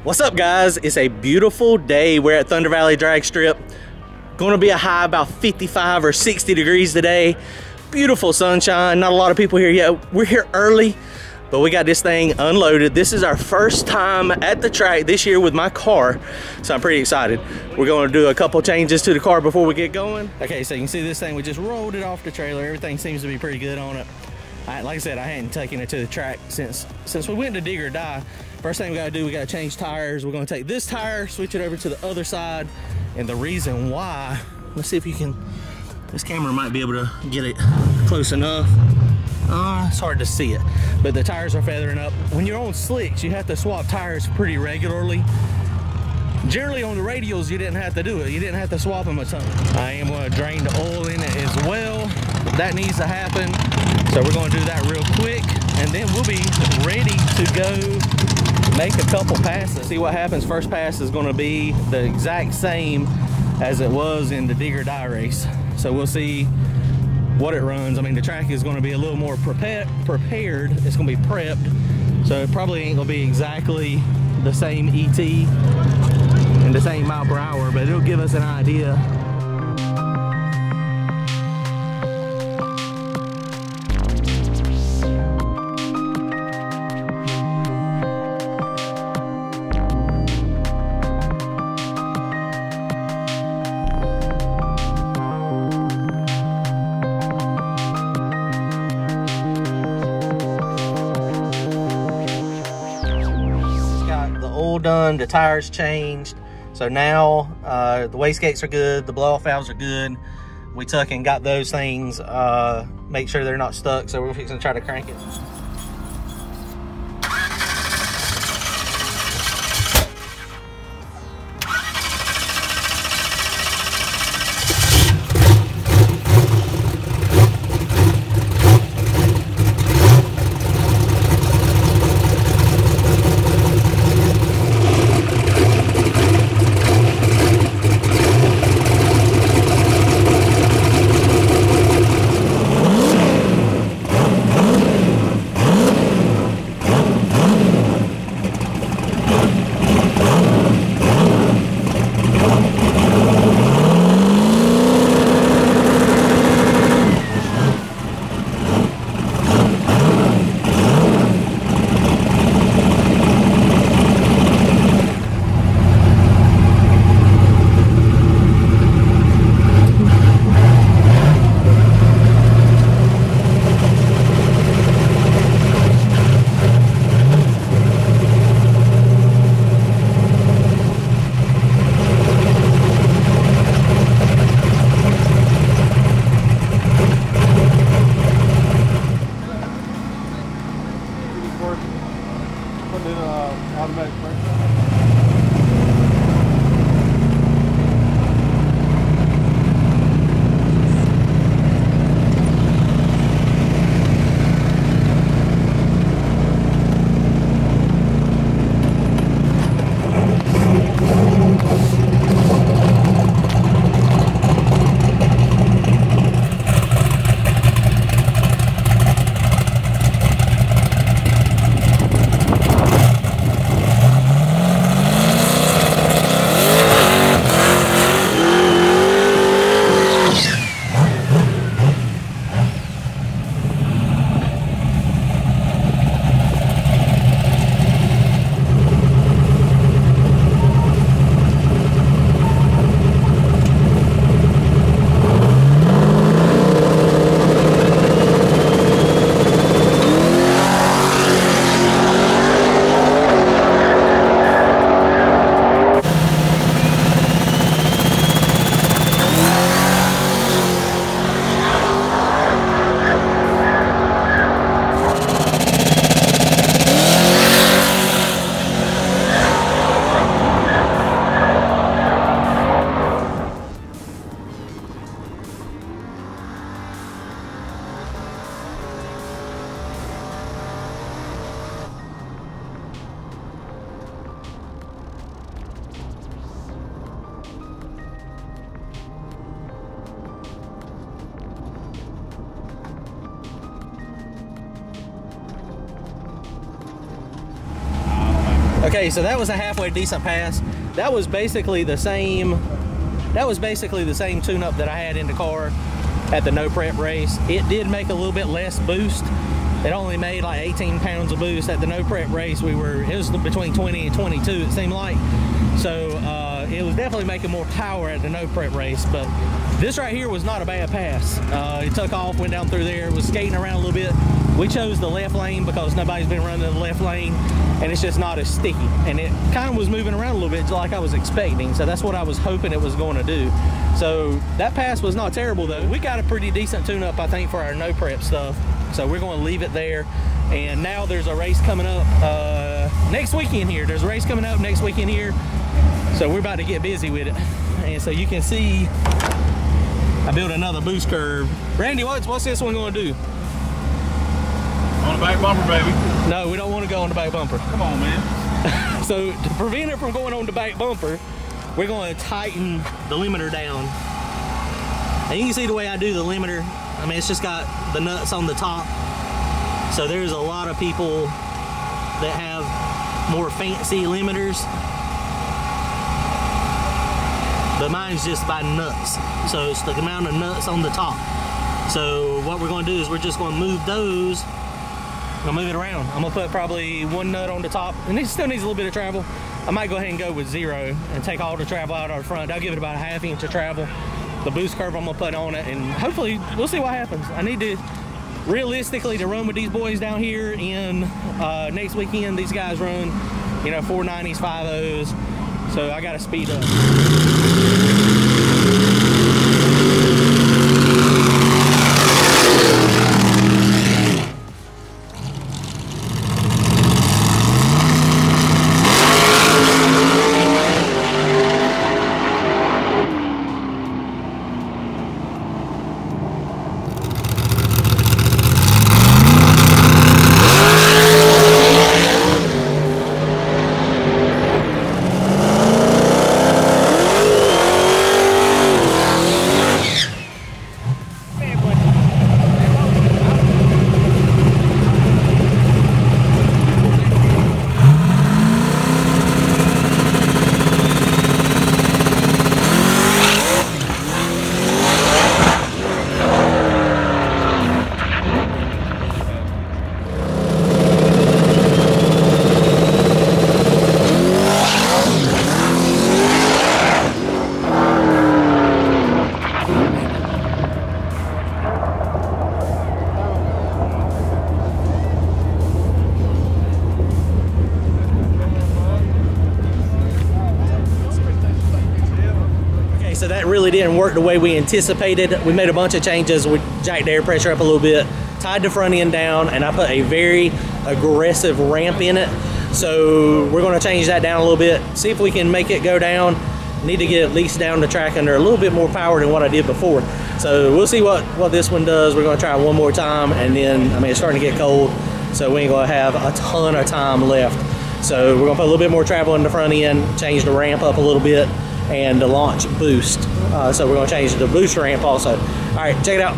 What's up, guys? It's a beautiful day. We're at Thunder Valley Drag Strip. Going to be a high about 55 or 60 degrees today. Beautiful sunshine. Not a lot of people here yet. We're here early, but we got this thing unloaded. This is our first time at the track this year with my car, so I'm pretty excited. We're going to do a couple changes to the car before we get going. Okay, so you can see this thing, we just rolled it off the trailer. Everything seems to be pretty good on it. Like I said, I hadn't taken it to the track since we went to dig or die. First thing we gotta do, we gotta change tires. We're gonna take this tire, switch it over to the other side. And the reason why, let's see if you can, this camera might be able to get it close enough. It's hard to see it, but the tires are feathering up. When you're on slicks, you have to swap tires pretty regularly. Generally on the radials, you didn't have to do it. You didn't have to swap them a ton. I am gonna drain the oil in it as well. That needs to happen. So we're gonna do that real quick, and then we'll be ready to go make a couple passes. See what happens. First pass is gonna be the exact same as it was in the dig or die race. So we'll see what it runs. I mean, the track is gonna be a little more prepared. It's gonna be prepped. So it probably ain't gonna be exactly the same ET and the same mile per hour, but it'll give us an idea. Done, the tires changed, so now the wastegates are good, the blow off valves are good. We took and got those things, make sure they're not stuck, so we're fixing to try to crank it. Okay, so that was a halfway decent pass. That was basically the same tune-up that I had in the car at the no prep race. It did make a little bit less boost. It only made like 18 pounds of boost. At the no prep race, it was between 20 and 22, it seemed like. So it was definitely making more power at the no prep race, but this right here was not a bad pass. It took off, went down through there, was skating around a little bit. We chose the left lane because nobody's been running the left lane, and it's just not as sticky. And it kind of was moving around a little bit like I was expecting, so that's what I was hoping it was going to do. So that pass was not terrible though. We got a pretty decent tune-up, I think, for our no prep stuff. So we're going to leave it there. And now there's a race coming up next weekend here. There's a race coming up next weekend here. So we're about to get busy with it. And so you can see I built another boost curve. Randy, what's this one going to do? On the back bumper, baby. No, we don't want to go on the back bumper. Come on, man. So to prevent it from going on the back bumper, we're going to tighten the limiter down. And you can see the way I do the limiter. I mean, it's just got the nuts on the top. So there's a lot of people that have more fancy limiters, but mine's just by nuts. So it's the amount of nuts on the top. So what we're going to do is we're just going to move those. I'm going to move it around. I'm going to put probably one nut on the top, and it still needs a little bit of travel. I might go ahead and go with 0 and take all the travel out of the front. I'll give it about a ½ inch of travel. The boost curve I'm going to put on it, and hopefully we'll see what happens. I need to realistically to run with these boys down here in next weekend. These guys run, you know, 490s, 50s, so I got to speed up. So that really didn't work the way we anticipated. We made a bunch of changes. We jacked the air pressure up a little bit, tied the front end down, and I put a very aggressive ramp in it. So we're going to change that down a little bit, see if we can make it go down. Need to get at least down the track under a little bit more power than what I did before. So we'll see what this one does. We're going to try it one more time, and then, I mean, it's starting to get cold, so we ain't going to have a ton of time left. So we're going to put a little bit more travel in the front end, change the ramp up a little bit, and the launch boost. So we're going to change the boost ramp also. All right, check it out.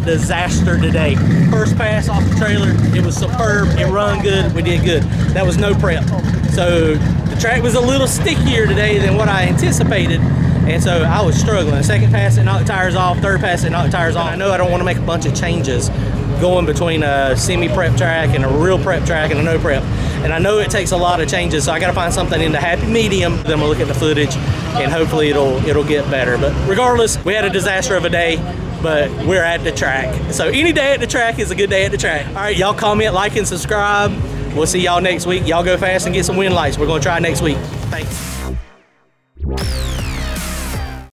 disaster today. First pass off the trailer, it was superb, it run good, we did good. That was no prep. So the track was a little stickier today than what I anticipated, and so I was struggling. Second pass, it knocked the tires off. Third pass, it knocked the tires off. I know I don't want to make a bunch of changes going between a semi-prep track and a real prep track and a no prep. And I know it takes a lot of changes, so I gotta find something in the happy medium. Then we'll look at the footage and hopefully it'll get better. But regardless, we had a disaster of a day, but we're at the track. So any day at the track is a good day at the track. All right, y'all comment, like, and subscribe. We'll see y'all next week. Y'all go fast and get some wind lights. We're gonna try next week. Thanks.